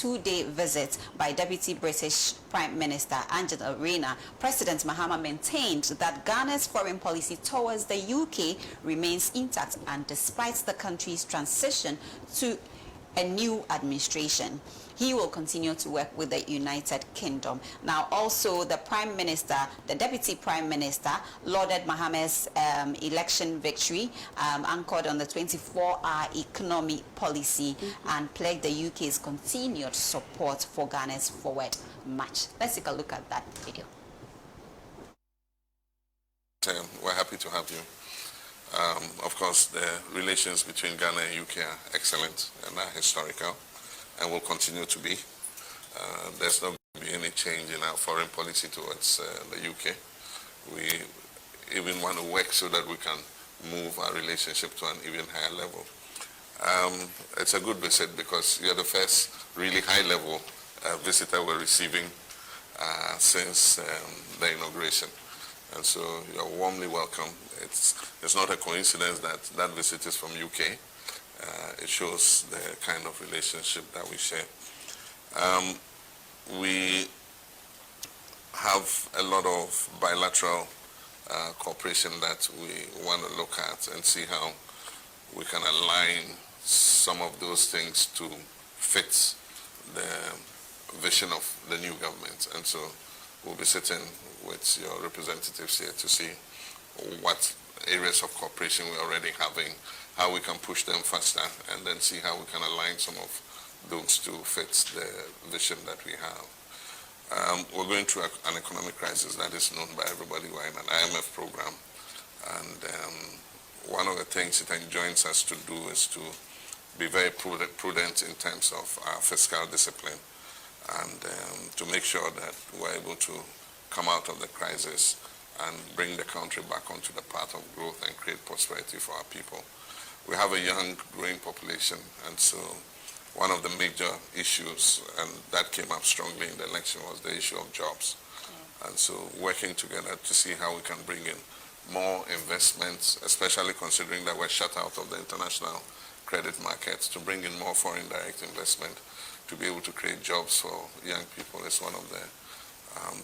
two-day visit by Deputy British Prime Minister Angela Rayner, President Mahama maintained that Ghana's foreign policy towards the UK remains intact, and despite the country's transition to a new administration, he will continue to work with the United Kingdom. Now, also, the Prime Minister, the Deputy Prime Minister, lauded Mahama's election victory, anchored on the 24-hour economy policy, and pledged the UK's continued support for Ghana's forward march. Let's take a look at that video. We're happy to have you. Of course, the relations between Ghana and UK are excellent and are historical, and will continue to be. There's not going to be any change in our foreign policy towards the UK. We even want to work so that we can move our relationship to an even higher level. It's a good visit because you're the first really high-level visitor we're receiving since the inauguration. And so you're warmly welcome. It's not a coincidence that that visit is from UK. It shows the kind of relationship that we share. We have a lot of bilateral cooperation that we want to look at and see how we can align some of those things to fit the vision of the new government. And so we'll be sitting with your representatives here to see what areas of cooperation we're already having, how we can push them faster, and then see how we can align some of those to fit the vision that we have. We're going through an economic crisis that is known by everybody. We're in an IMF program, and one of the things it enjoins us to do is to be very prudent in terms of our fiscal discipline, and to make sure that we're able to come out of the crisis and bring the country back onto the path of growth and create prosperity for our people. We have a young, growing population, and so one of the major issues, and that came up strongly in the election, was the issue of jobs. And so working together to see how we can bring in more investments, especially considering that we're shut out of the international credit markets, to bring in more foreign direct investment, to be able to create jobs for young people, is one of the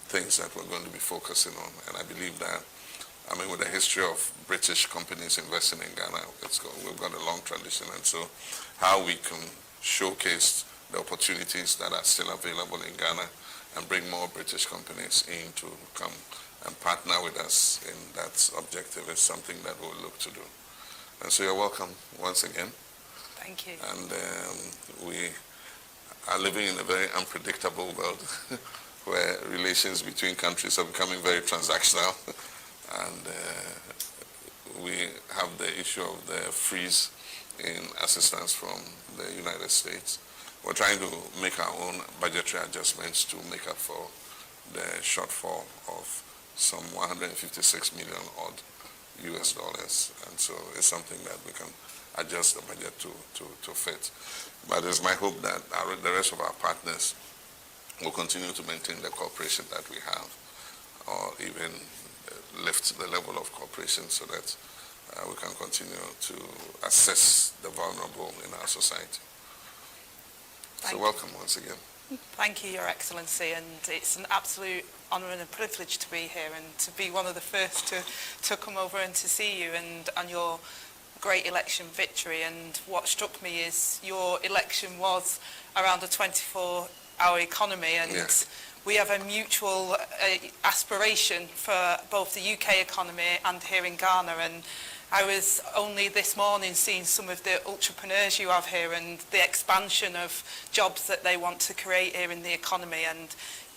things that we're going to be focusing on. And I believe that, I mean, with the history of British companies investing in Ghana, we've got a long tradition. And so how we can showcase the opportunities that are still available in Ghana and bring more British companies in to come and partner with us in that objective is something that we'll look to do. And so you're welcome once again. Thank you. And we are living in a very unpredictable world where relations between countries are becoming very transactional. And we have the issue of the freeze in assistance from the United States. We're trying to make our own budgetary adjustments to make up for the shortfall of some 156 million odd US dollars. And so it's something that we can adjust the budget to fit. But it's my hope that the rest of our partners will continue to maintain the cooperation that we have, or even lift the level of cooperation so that we can continue to assess the vulnerable in our society. So welcome once again. Thank you, Your Excellency, and it's an absolute honour and a privilege to be here and to be one of the first to come over and to see you and on your great election victory. And what struck me is your election was around a 24-hour economy, and we have a mutual aspiration for both the UK economy and here in Ghana. And I was only this morning seeing some of the entrepreneurs you have here and the expansion of jobs that they want to create here in the economy, and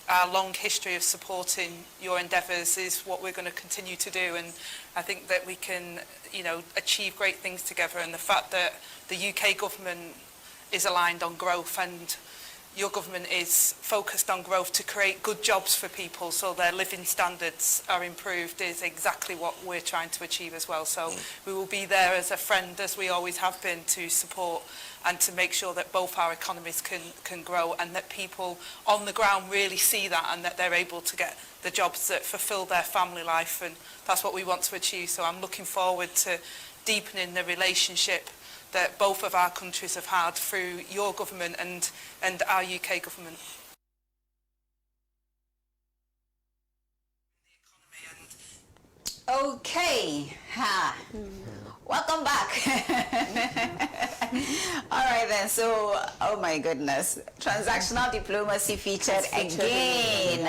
our long history of supporting your endeavours is what we're going to continue to do. And I think that we can, you know, achieve great things together, and the fact that the UK government is aligned on growth and your government is focused on growth to create good jobs for people so their living standards are improved is exactly what we're trying to achieve as well. So we will be there as a friend, as we always have been, to support and to make sure that both our economies can grow, and that people on the ground really see that, and that they're able to get the jobs that fulfil their family life. And that's what we want to achieve. So I'm looking forward to deepening the relationship that both of our countries have had through your government and our UK government. Okay. Welcome back. All right then. So, oh my goodness, transactional diplomacy featured again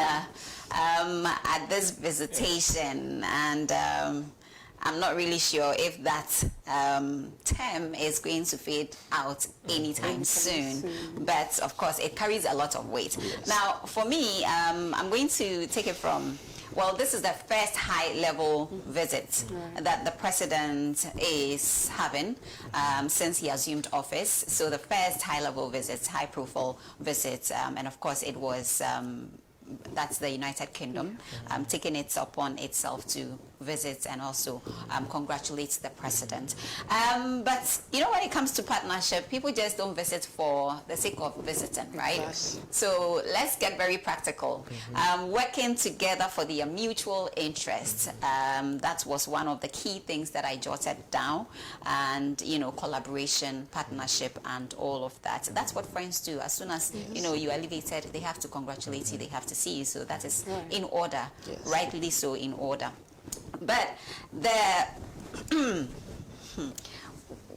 at this visitation, and I'm not really sure if that term is going to fade out anytime soon, but of course it carries a lot of weight. Yes. Now, for me, I'm going to take it from, well, this is the first high-level visit that the president is having since he assumed office. So the first high-level visit, high-profile visit, and of course it was, that's the United Kingdom, taking it upon itself to visit and also congratulate the president. But you know, when it comes to partnership, people just don't visit for the sake of visiting, right? Yes. So let's get very practical. Working together for their mutual interests. That was one of the key things that I jotted down. And, you know, collaboration, partnership, and all of that. That's what friends do. As soon as, you know, you are elevated, they have to congratulate you, they have to see you. So that is in order, rightly so in order. But the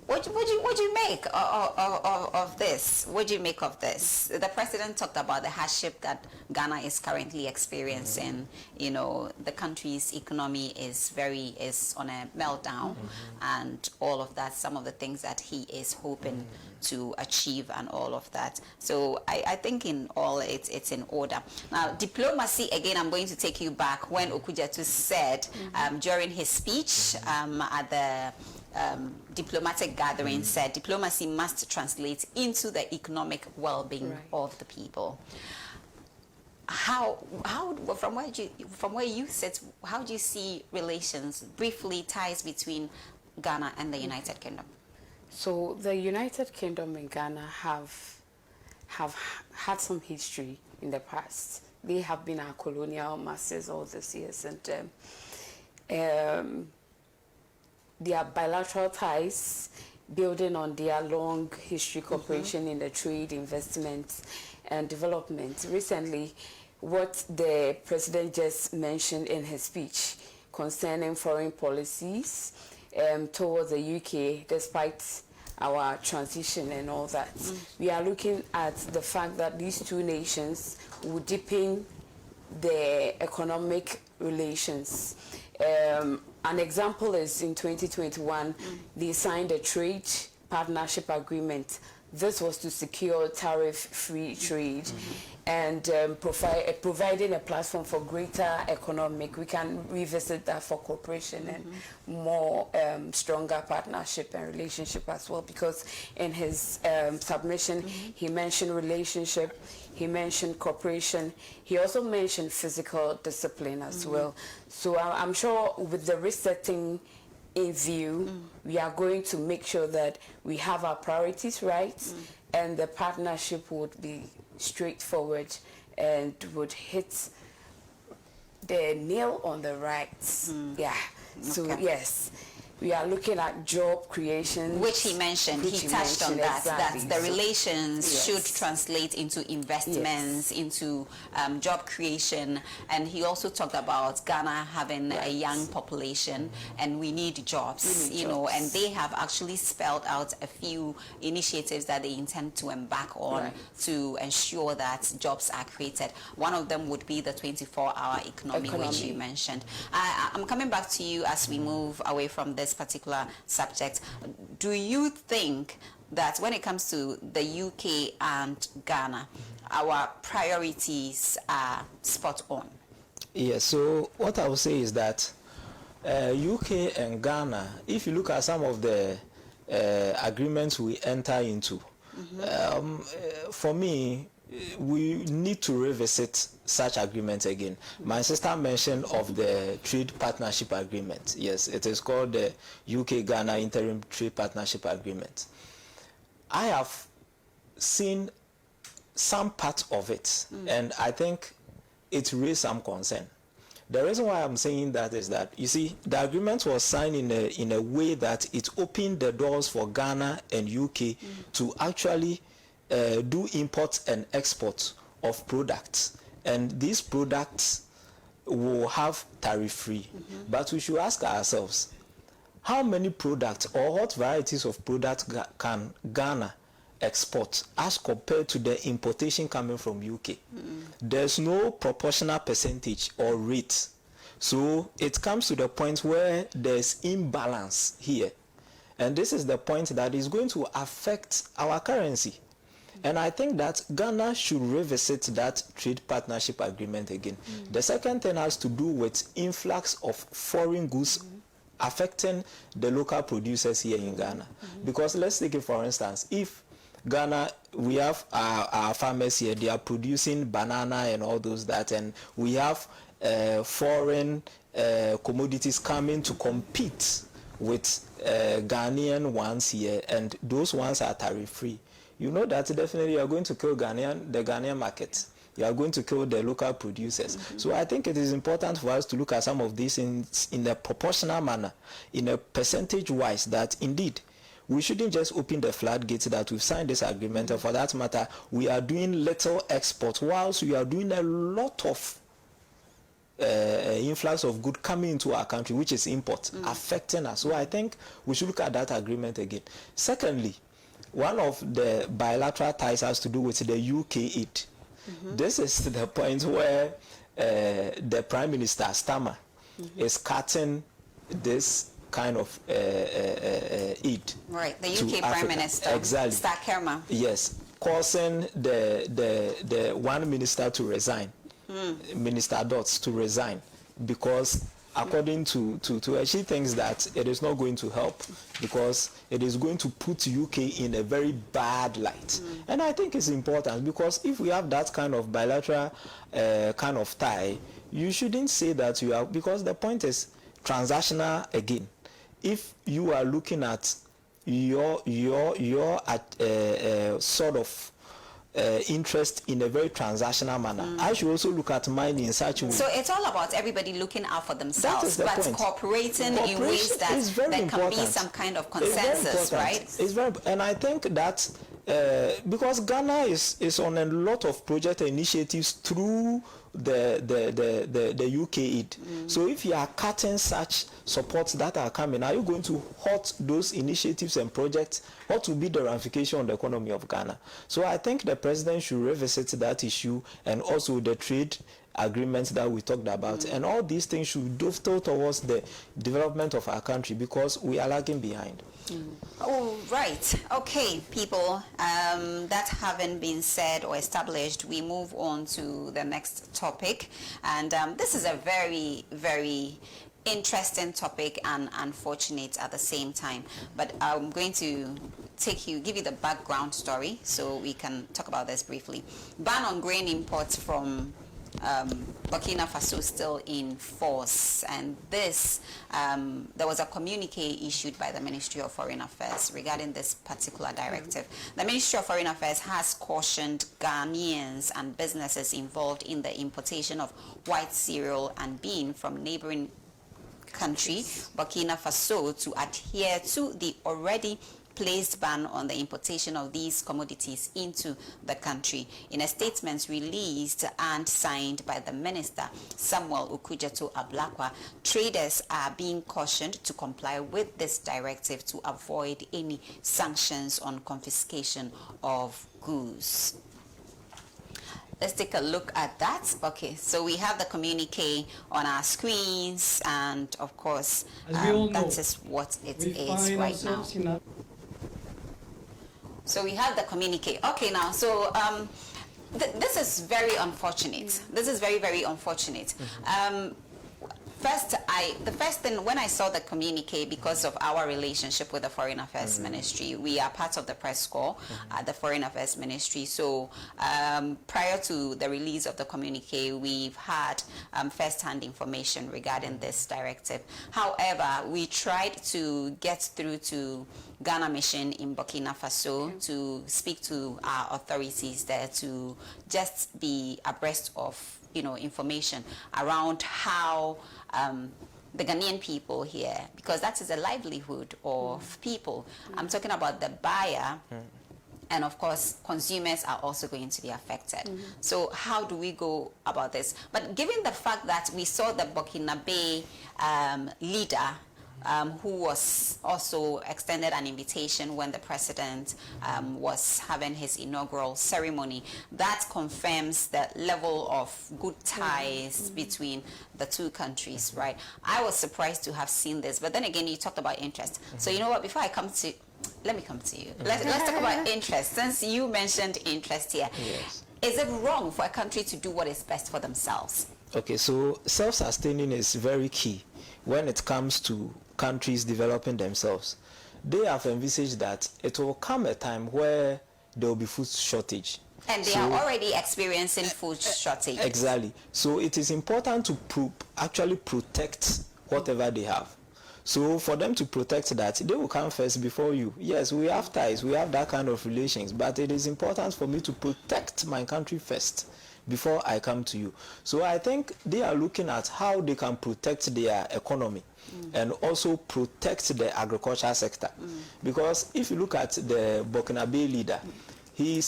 what do you make of this? What do you make of this? The president talked about the hardship that Ghana is currently experiencing. You know, the country's economy is on a meltdown, and all of that. Some of the things that he is hoping to achieve and all of that. So I think in all it's in order. Now, diplomacy, again, I'm going to take you back when Okudzeto said during his speech at the diplomatic gathering, said diplomacy must translate into the economic well-being of the people. How from where you sit, how do you see relations, briefly, ties between Ghana and the United Kingdom? So the United Kingdom and Ghana have had some history in the past. They have been our colonial masters all these years, and their bilateral ties, building on their long history cooperation in the trade, investment, and development. Recently, what the president just mentioned in his speech concerning foreign policies towards the UK, despite our transition and all that, we are looking at the fact that these two nations will deepen their economic relations. An example is in 2021, they signed a trade partnership agreement. This was to secure tariff-free trade and providing a platform for greater economic. We can revisit that for cooperation and more stronger partnership and relationship as well, because in his submission, he mentioned relationship, he mentioned cooperation, he also mentioned physical discipline as well. So I'm sure with the resetting in view, we are going to make sure that we have our priorities right, and the partnership would be straightforward and would hit the nail on the right. So yes, we are looking at job creation, which he mentioned. He touched on that, exactly. That the relations should translate into investments, into job creation, and he also talked about Ghana having a young population, and we need jobs, you know, and they have actually spelled out a few initiatives that they intend to embark on to ensure that jobs are created. One of them would be the 24-hour economy, which you mentioned. I'm coming back to you as we move away from this particular subject. Do you think that when it comes to the UK and Ghana, our priorities are spot on? Yes, so what I would say is that UK and Ghana, if you look at some of the agreements we enter into, for me, we need to revisit such agreements again. My sister mentioned of the trade partnership agreement. Yes, it is called the UK-Ghana Interim Trade Partnership Agreement. I have seen some part of it, and I think it raised some concern. The reason why I'm saying that is that, you see, the agreement was signed in a way that it opened the doors for Ghana and UK to actually do import and export of products. And these products will have tariff-free. But we should ask ourselves, how many products or what varieties of products can Ghana export as compared to the importation coming from UK? There's no proportional percentage or rate. So it comes to the point where there's imbalance here. And this is the point that is going to affect our currency. And I think that Ghana should revisit that trade partnership agreement again. The second thing has to do with influx of foreign goods affecting the local producers here in Ghana. Because let's take it for instance, if Ghana, we have our farmers here, they are producing banana and all those that, and we have foreign commodities coming to compete with Ghanaian ones here, and those ones are tariff-free. You know that definitely you are going to kill the Ghanaian market. You are going to kill the local producers. So I think it is important for us to look at some of these in a proportional manner, in a percentage-wise, that indeed we shouldn't just open the floodgates that we've signed this agreement, and for that matter, we are doing little export, whilst we are doing a lot of influx of good coming into our country, which is import, affecting us. So I think we should look at that agreement again. Secondly, one of the bilateral ties has to do with the UK aid. This is the point where the Prime Minister, Starmer, is cutting this kind of aid. Right, the UK Prime Africa. Minister, Exactly. Starmer. Yes, causing the one minister to resign, Minister Dotts to resign, because according to her, she thinks that it is not going to help because it is going to put UK in a very bad light. And I think it's important, because if we have that kind of bilateral kind of tie, you shouldn't say that you are, because the point is transactional again. If you are looking at your sort of interest in a very transactional manner, I should also look at mine in such a way. So it's all about everybody looking out for themselves, the but point. cooperating in ways that there can be some kind of consensus, right? It's very, and I think that because Ghana is on a lot of project initiatives through the UK aid. So if you are cutting such supports that are coming, are you going to halt those initiatives and projects? What will be the ramification on the economy of Ghana? So I think the president should revisit that issue, and also the trade agreements that we talked about, and all these things should dovetail towards the development of our country, because we are lagging behind. Oh, right. Okay, people, that having been said or established, we move on to the next topic. And this is a very, very interesting topic and unfortunate at the same time. But I'm going to give you the background story so we can talk about this briefly. Ban on grain imports from Burkina Faso still in force, and this there was a communique issued by the Ministry of Foreign Affairs regarding this particular directive. The Ministry of Foreign Affairs has cautioned Ghanaians and businesses involved in the importation of white cereal and bean from neighboring country Burkina Faso to adhere to the already placed ban on the importation of these commodities into the country. In a statement released and signed by the Minister, Samuel Okudzeto Ablakwa, traders are being cautioned to comply with this directive to avoid any sanctions on confiscation of goods. Let's take a look at that. Okay, so we have the communique on our screens, and of course, that is what it is right now. So we have the communique. Okay, now, so this is very unfortunate. This is very, very unfortunate. The first thing, when I saw the communique, because of our relationship with the Foreign Affairs Ministry, we are part of the press corps at the Foreign Affairs Ministry. So prior to the release of the communique, we've had first-hand information regarding this directive. However, we tried to get through to Ghana Mission in Burkina Faso to speak to our authorities there to just be abreast of information around how the Ghanaian people here, because that is a livelihood of people. I'm talking about the buyer. And of course, consumers are also going to be affected. So how do we go about this? But given the fact that we saw the Burkinabe leader who was also extended an invitation when the president was having his inaugural ceremony, that confirms the level of good ties between the two countries, right? I was surprised to have seen this, but then again, you talked about interest. So you know what, before I come to, let me come to you. Let's talk about interest, since you mentioned interest here. Yes. Is it wrong for a country to do what is best for themselves? Okay, so self-sustaining is very key when it comes to countries developing themselves. They have envisaged that it will come a time where there will be food shortage. And they are already experiencing food shortage. Exactly. So it is important to actually protect whatever they have. So for them to protect that, they will come first before you. Yes, we have ties, we have that kind of relations, but it is important for me to protect my country first before I come to you. So I think they are looking at how they can protect their economy and also protect the agriculture sector. Because if you look at the Burkinabe leader, he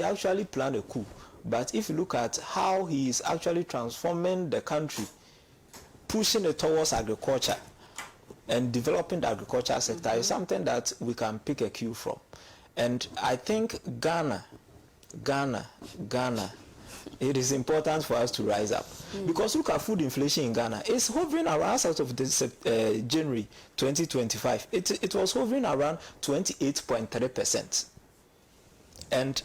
actually planned a coup. But if you look at how he is actually transforming the country, pushing it towards agriculture and developing the agriculture sector is something that we can pick a cue from. And I think Ghana, it is important for us to rise up. Because look at food inflation in Ghana. It's hovering around, as of this, January 2025, it was hovering around 28.3%. And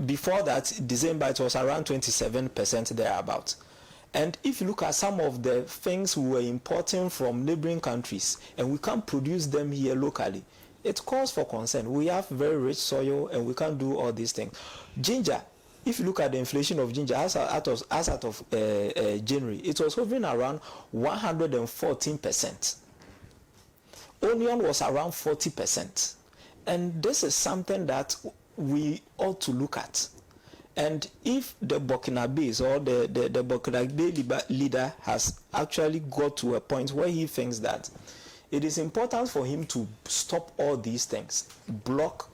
before that, December, it was around 27% thereabout. And if you look at some of the things we were importing from neighboring countries and we can't produce them here locally, it calls for concern. We have very rich soil and we can't do all these things. Ginger, if you look at the inflation of ginger as out of January, it was hovering around 114%. Onion was around 40%. And this is something that we ought to look at. And if the Burkinabes or the Burkinabe leader has actually got to a point where he thinks that it is important for him to stop all these things, block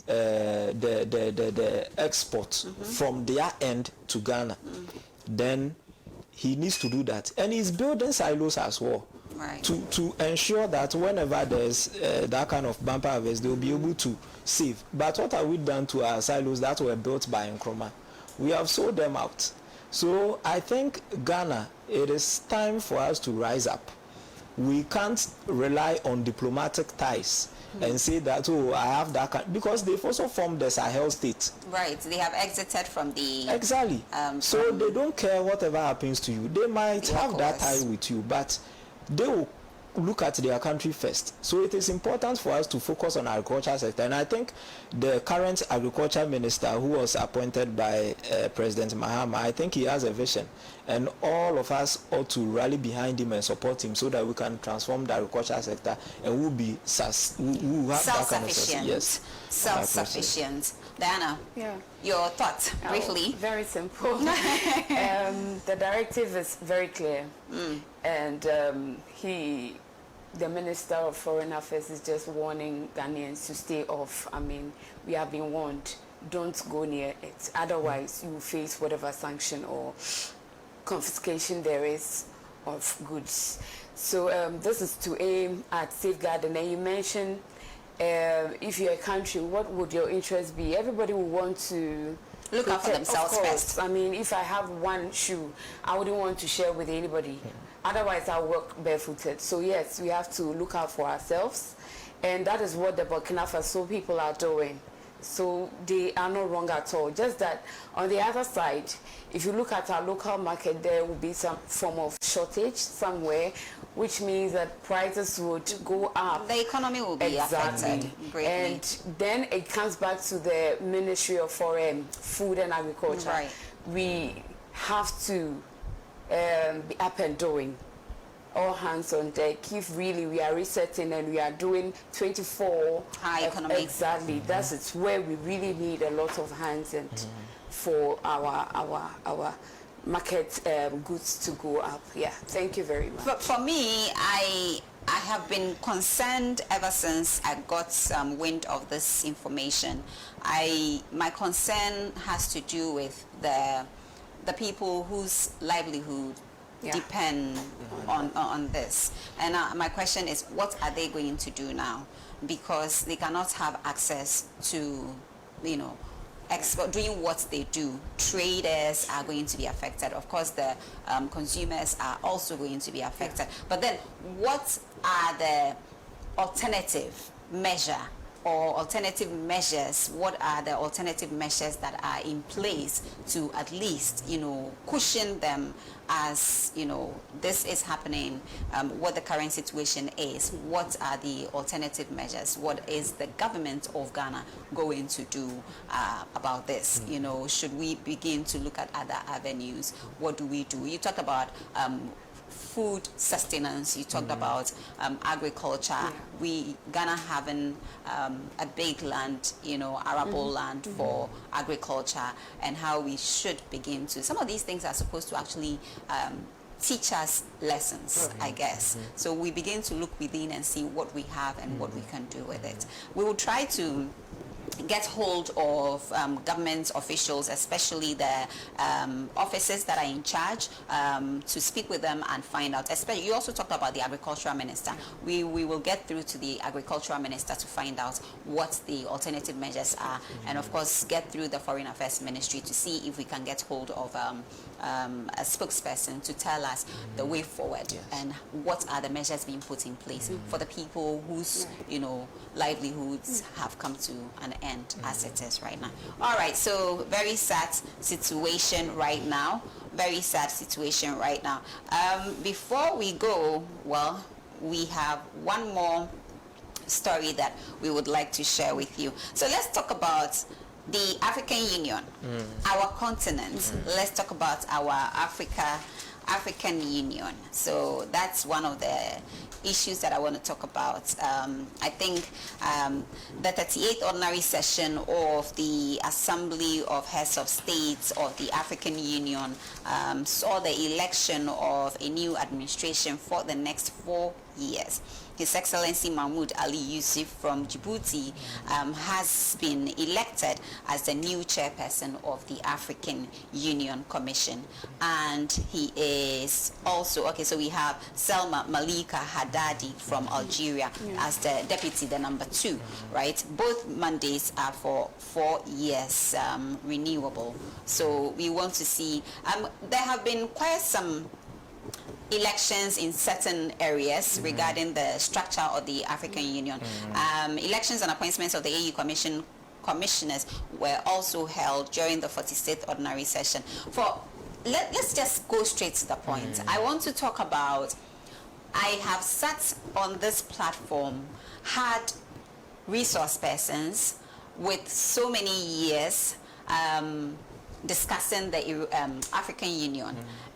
the export from their end to Ghana, then he needs to do that. And he's building silos as well. Right. To ensure that whenever there's that kind of bumper harvest, they'll be able to save. But what have we done to our silos that were built by Nkrumah? We have sold them out. So I think Ghana, it is time for us to rise up. We can't rely on diplomatic ties and say that, oh, I have that kind, because they've also formed the Sahel state. Right, they have exited from the... Exactly. So they don't care whatever happens to you. They might have that tie with you, but they will look at their country first. So it is important for us to focus on agriculture sector. And I think the current agriculture minister who was appointed by President Mahama, I think he has a vision. And all of us ought to rally behind him and support him so that we can transform the agriculture sector and we'll be we'll have that kind of success. Yes. Self-sufficient. Diana, your thoughts, briefly. Very simple. The directive is very clear. And the Minister of Foreign Affairs is just warning Ghanaians to stay off. I mean, we have been warned, don't go near it. Otherwise, you will face whatever sanction or confiscation there is of goods. So this is to aim at safeguarding. And you mentioned, if you're a country, what would your interest be? Everybody will want to look out for themselves first. I mean, if I have one shoe, I wouldn't want to share with anybody. Otherwise, I'll walk barefooted. So yes, we have to look out for ourselves. And that is what the Burkina Faso people are doing. So they are not wrong at all. Just that on the other side, if you look at our local market, there will be some form of shortage somewhere, which means that prices would go up. The economy will be affected greatly. And then it comes back to the Ministry of Food and Agriculture. Right. We have to be up and doing. all hands on deck. If really we are resetting and we are doing 24 high economic, exactly, that's it's where we really need a lot of hands and for our market goods to go up. Yeah, thank you very much. But for me, I have been concerned ever since I got some wind of this information. My concern has to do with the people whose livelihood depend on this. And my question is, what are they going to do now? Because they cannot have access to, doing what they do. Traders are going to be affected. Of course, the consumers are also going to be affected. But then, what are the alternative measure or alternative measures? What are the alternative measures that are in place to at least, cushion them as, this is happening, what the current situation is? What are the alternative measures? What is the government of Ghana going to do about this? Should we begin to look at other avenues? What do we do? You talked about food sustenance, you talked about agriculture. Ghana having a big land, arable land for agriculture, and how we should begin to, some of these things are supposed to actually teach us lessons, I guess. So we begin to look within and see what we have and what we can do with it. We will try to get hold of government officials, especially the officers that are in charge, to speak with them and find out. Especially, you also talked about the agricultural minister. We will get through to the agricultural minister to find out what the alternative measures are, and of course get through the foreign affairs ministry to see if we can get hold of a spokesperson to tell us the way forward and what are the measures being put in place for the people whose livelihoods have come to an end as it is right now. All right, so very sad situation right now. Very sad situation right now. Before we go, well, we have one more story that we would like to share with you. So let's talk about the African Union, our continent. Let's talk about our African Union. So that's one of the issues that I want to talk about. I think the 38th ordinary session of the Assembly of Heads of States of the African Union saw the election of a new administration for the next 4 years. His Excellency Mahmoud Ali Yusuf from Djibouti has been elected as the new chairperson of the African Union Commission. And he is also, so we have Selma Malika Haddadi from Algeria as the deputy, the number 2, right? Both mandates are for 4 years, renewable. So we want to see, there have been quite some elections in certain areas regarding the structure of the African Union. Elections and appointments of the AU commissioners were also held during the 46th ordinary session. Let's just go straight to the point. I want to talk about, I have sat on this platform, had resource persons with so many years discussing the African Union.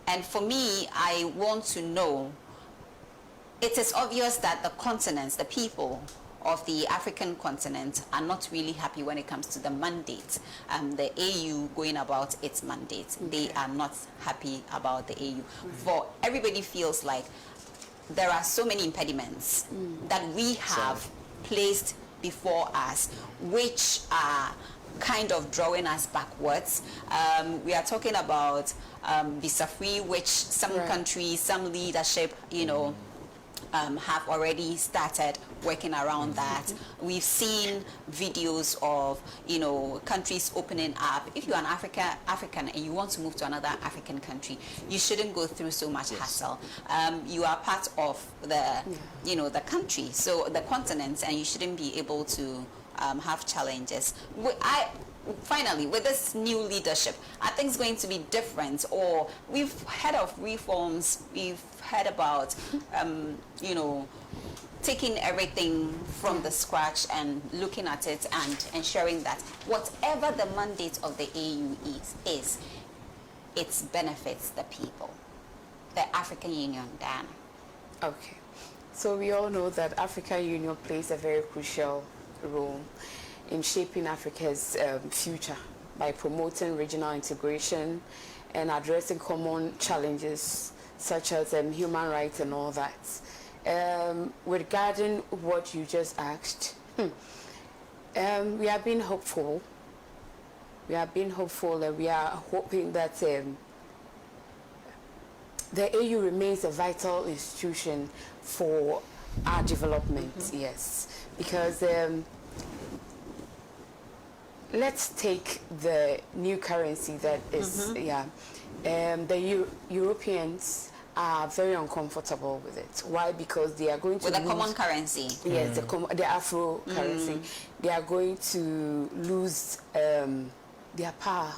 And for me, I want to know, it is obvious that the continents, the people of the African continent are not really happy when it comes to the mandate, the AU going about its mandate. They are not happy about the AU. For everybody feels like there are so many impediments that we have placed before us, which are kind of drawing us backwards. We are talking about visa-free, which some countries, some leadership, have already started working around that. We've seen videos of, countries opening up. If you're an African and you want to move to another African country, you shouldn't go through so much hassle. You are part of the, the country, so the continent, and you shouldn't be able to have challenges. Finally, with this new leadership, are things going to be different? Or we've heard of reforms, we've heard about, taking everything from the scratch and looking at it and ensuring that whatever the mandate of the AU is, it benefits the people. The African Union, Ghana. Okay. So we all know that African Union plays a very crucial role in shaping Africa's future by promoting regional integration and addressing common challenges such as human rights and all that. Regarding what you just asked, we are being hopeful. We are being hopeful, and we are hoping that the AU remains a vital institution for our development. Yes, because let's take the new currency that is the Europeans are very uncomfortable with it. Why? Because they are going to with lose, a common currency. Yes, the Afro currency. They are going to lose their power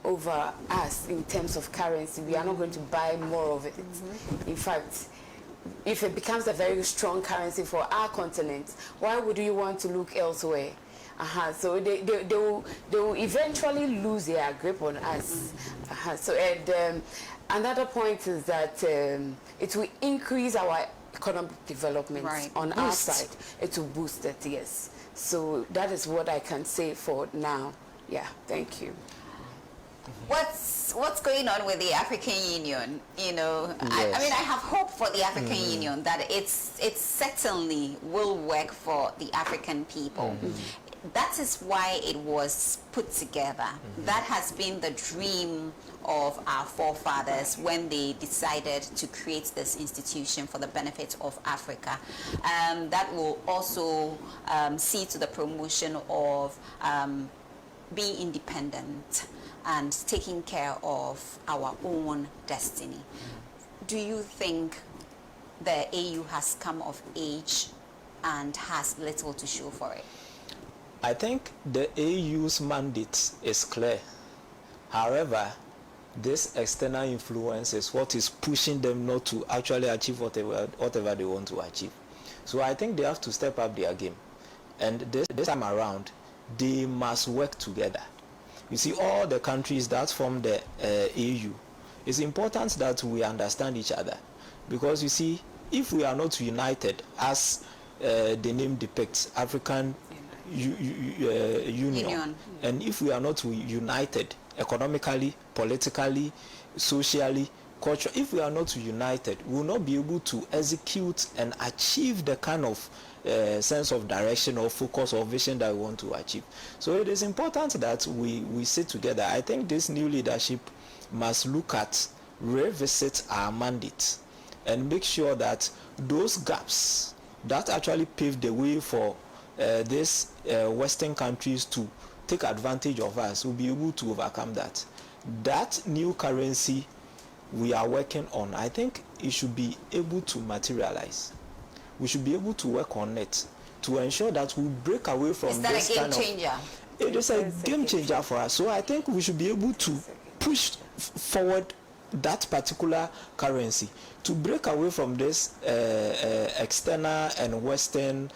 over us in terms of currency. We are not going to buy more of it. In fact, if it becomes a very strong currency for our continent, why would you want to look elsewhere? So they will eventually lose their grip on us. So and another point is that it will increase our economic development on our side. It will boost it, yes. So that is what I can say for now. Yeah, thank you. What's going on with the African Union? You know, Yes. I mean, I have hope for the African Union that it certainly will work for the African people. That is why it was put together. That has been the dream of our forefathers when they decided to create this institution for the benefit of Africa. That will also see to the promotion of being independent and taking care of our own destiny. Do you think the AU has come of age and has little to show for it? I think the AU's mandate is clear. However, this external influence is what is pushing them not to actually achieve whatever they want to achieve. So I think they have to step up their game. And this time around, they must work together. You see, all the countries that form the AU, it's important that we understand each other. Because you see, if we are not united, as the name depicts, African Union, and if we are not united economically, politically, socially, culturally, if we are not united, we will not be able to execute and achieve the kind of sense of direction or focus or vision that we want to achieve. So it is important that we sit together. I think this new leadership must look at, revisit our mandate and make sure that those gaps that actually paved the way for these Western countries to take advantage of us will be able to overcome that. That new currency we are working on, I think it should be able to materialize. We should be able to work on it to ensure that we break away from this kind of... Is that a game changer? It is a game changer for us. So I think we should be able to push forward that particular currency to break away from this external and Western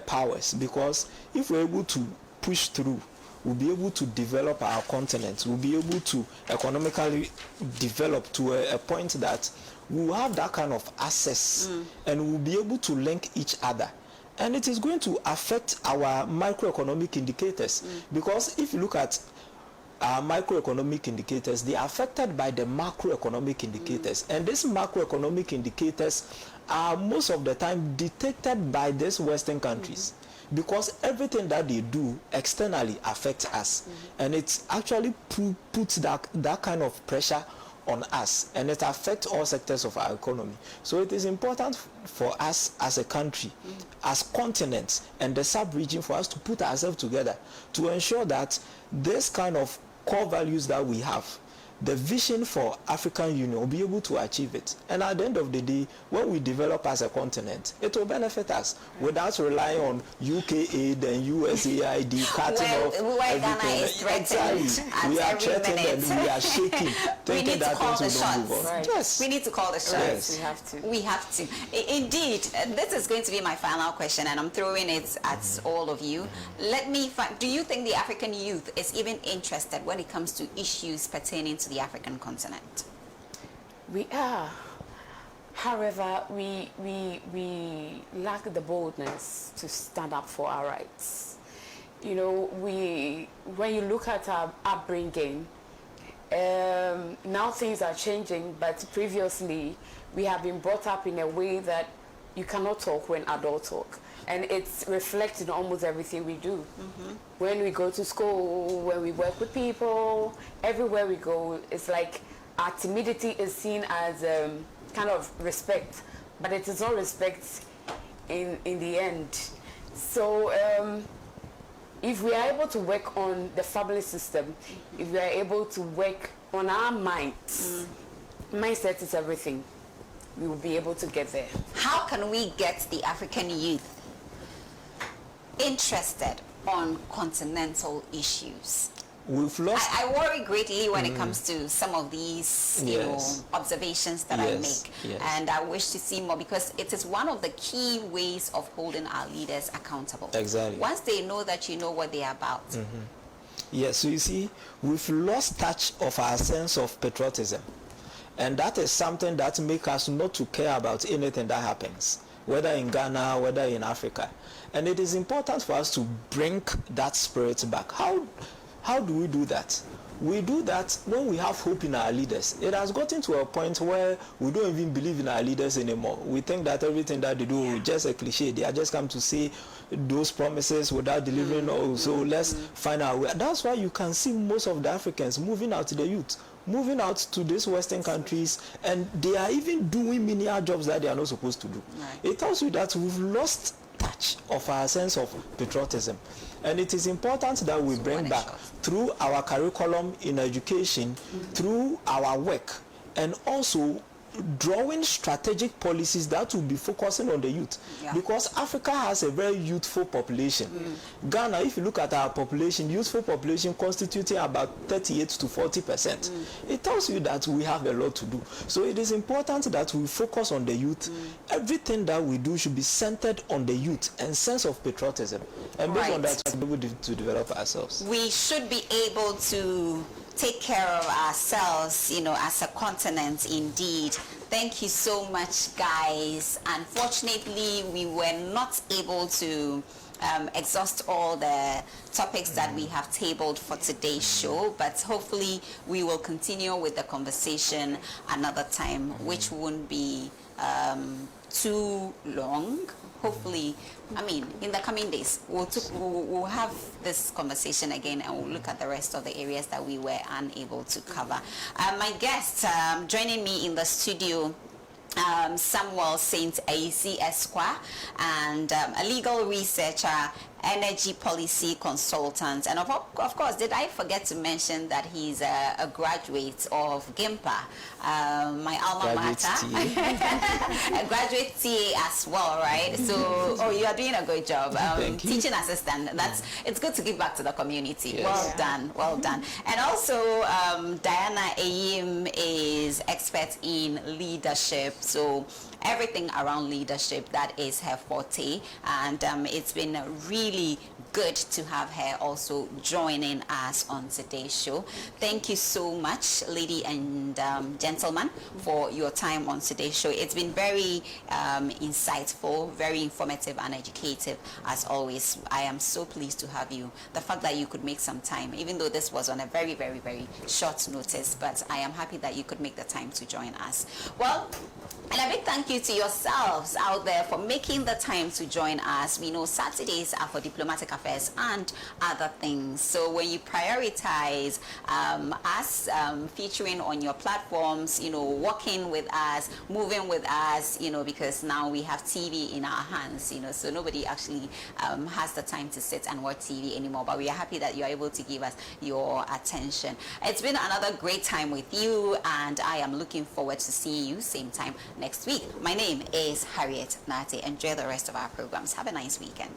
powers, because if we're able to push through, we'll be able to develop our continent, we'll be able to economically develop to a point that we'll have that kind of access and we'll be able to link each other. And it is going to affect our microeconomic indicators, because if you look at our microeconomic indicators, they are affected by the macroeconomic indicators. And these macroeconomic indicators are most of the time detected by these Western countries, because everything that they do externally affects us. And it actually puts that kind of pressure on us, and it affects all sectors of our economy. So it is important for us as a country, as continents and the sub-region, for us to put ourselves together to ensure that this kind of core values that we have, the vision for African Union, will be able to achieve it. And at the end of the day, when we develop as a continent, it will benefit us without relying on UK aid and USAID cutting off where Ghana is threatened we are every threatened minute. and we are shaking, We thinking need to that call the things will not move shots. on. Right. Yes. We need to call the shots. Yes. We have to. We have to. Indeed, this is going to be my final question, and I'm throwing it at all of you. Let me find, do you think the African youth is even interested when it comes to issues pertaining to the African continent? We are. However, we lack the boldness to stand up for our rights. You know, when you look at our upbringing, now things are changing, but previously we have been brought up in a way that you cannot talk when adults talk. And it's reflected in almost everything we do. When we go to school, when we work with people, everywhere we go, it's like our timidity is seen as kind of respect, but it is not respect in the end. So if we are able to work on the family system, if we are able to work on our minds, mindset is everything, we will be able to get there. How can we get the African youth interested on continental issues? We've lost. I worry greatly when it comes to some of these, you know, observations that I make, and I wish to see more, because it is one of the key ways of holding our leaders accountable. Exactly. Once they know that you know what they are about. Yes, so you see, we've lost touch of our sense of patriotism, and that is something that makes us not to care about anything that happens, whether in Ghana, whether in Africa. And it is important for us to bring that spirit back. How do we do that? We do that when we have hope in our leaders. It has gotten to a point where we don't even believe in our leaders anymore. We think that everything that they do is just a cliche. They are just come to say those promises without delivering. So let's find our way. That's why you can see most of the Africans moving out to the youth, moving out to these Western countries, and they are even doing menial jobs that they are not supposed to do. It tells you that we've lost touch of our sense of patriotism. And it is important that we bring back through our curriculum in education, through our work, and also drawing strategic policies that will be focusing on the youth. Because Africa has a very youthful population. Ghana, if you look at our population, youthful population constituting about 38 to 40%. It tells you that we have a lot to do. So it is important that we focus on the youth. Everything that we do should be centered on the youth and sense of patriotism. And based on that, we'll be able to develop ourselves. We should be able to take care of ourselves, you know, as a continent indeed. Thank you so much, guys. Unfortunately, we were not able to exhaust all the topics that we have tabled for today's show, but hopefully we will continue with the conversation another time, which won't be too long. Hopefully, I mean, in the coming days, we'll have this conversation again, and we'll look at the rest of the areas that we were unable to cover. My guest joining me in the studio, Samuel Saint Aisi Esquire, and a legal researcher, energy policy consultant, and of course, did I forget to mention that he's a graduate of GIMPA, my alma mater, a graduate TA as well, right? So, you are doing a good job. Teaching assistant. It's good to give back to the community. Well done, well done. And also, Diana Ayim is expert in leadership. So everything around leadership, that is her forte, and it's been really good to have her also joining us on today's show. Thank you so much, lady and gentlemen, for your time on today's show. It's been very insightful, very informative and educative as always. I am so pleased to have you. The fact that you could make some time, even though this was on a very, very, very short notice, but I am happy that you could make the time to join us. Well, and a big thank you to yourselves out there for making the time to join us. We know Saturdays are for diplomatic affairs and other things. So when you prioritize us featuring on your platforms, you know, working with us, moving with us, you know, because now we have TV in our hands, you know, so nobody actually has the time to sit and watch TV anymore. But we are happy that you are able to give us your attention. It's been another great time with you, and I am looking forward to seeing you same time next week. My name is Harriet Nate. Enjoy the rest of our programs. Have a nice weekend.